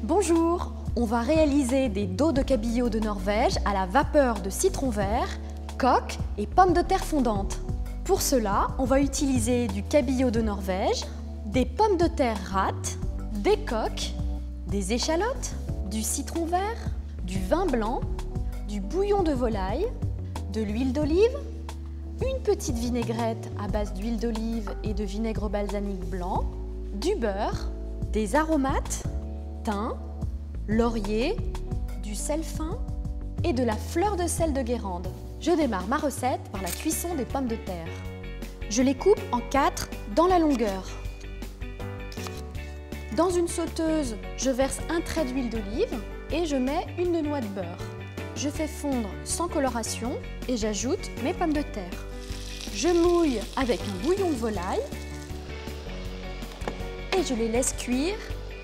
Bonjour, on va réaliser des dos de cabillaud de Norvège à la vapeur de citron vert, coque et pommes de terre fondantes. Pour cela, on va utiliser du cabillaud de Norvège, des pommes de terre rates, des coques, des échalotes, du citron vert, du vin blanc, du bouillon de volaille, de l'huile d'olive, une petite vinaigrette à base d'huile d'olive et de vinaigre balsamique blanc, du beurre, des aromates, thym, laurier, du sel fin et de la fleur de sel de Guérande. Je démarre ma recette par la cuisson des pommes de terre. Je les coupe en 4 dans la longueur. Dans une sauteuse, je verse un trait d'huile d'olive et je mets une noix de beurre. Je fais fondre sans coloration et j'ajoute mes pommes de terre. Je mouille avec un bouillon de volaille et je les laisse cuire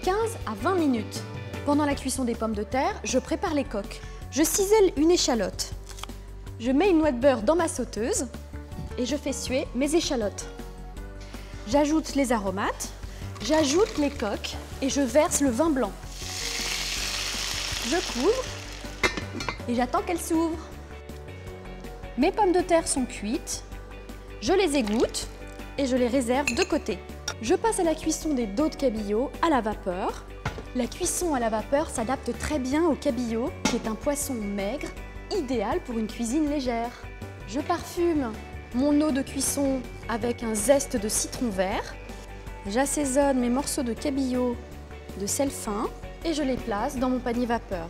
15 à 20 minutes. Pendant la cuisson des pommes de terre, je prépare les coques. Je cisèle une échalote. Je mets une noix de beurre dans ma sauteuse et je fais suer mes échalotes. J'ajoute les aromates, j'ajoute les coques et je verse le vin blanc. Je couvre et j'attends qu'elles s'ouvrent. Mes pommes de terre sont cuites, je les égoutte et je les réserve de côté. Je passe à la cuisson des dos de cabillaud à la vapeur. La cuisson à la vapeur s'adapte très bien au cabillaud, qui est un poisson maigre, idéal pour une cuisine légère. Je parfume mon eau de cuisson avec un zeste de citron vert. J'assaisonne mes morceaux de cabillaud de sel fin et je les place dans mon panier vapeur.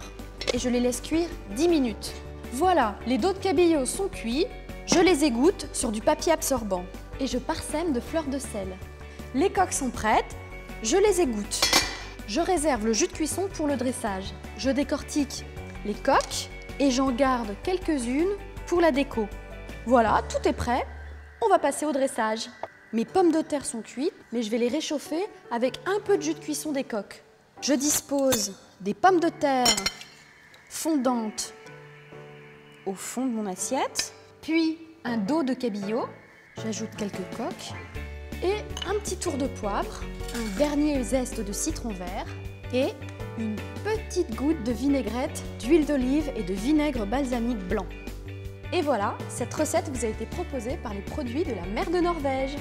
Et je les laisse cuire 10 minutes. Voilà, les dos de cabillaud sont cuits. Je les égoutte sur du papier absorbant et je parsème de fleurs de sel. Les coques sont prêtes, je les égoutte. Je réserve le jus de cuisson pour le dressage. Je décortique les coques et j'en garde quelques-unes pour la déco. Voilà, tout est prêt. On va passer au dressage. Mes pommes de terre sont cuites, mais je vais les réchauffer avec un peu de jus de cuisson des coques. Je dispose des pommes de terre fondantes au fond de mon assiette, puis un dos de cabillaud. J'ajoute quelques coques et un petit tour de poivre, un dernier zeste de citron vert et une petite goutte de vinaigrette, d'huile d'olive et de vinaigre balsamique blanc. Et voilà, cette recette vous a été proposée par les produits de la mer de Norvège.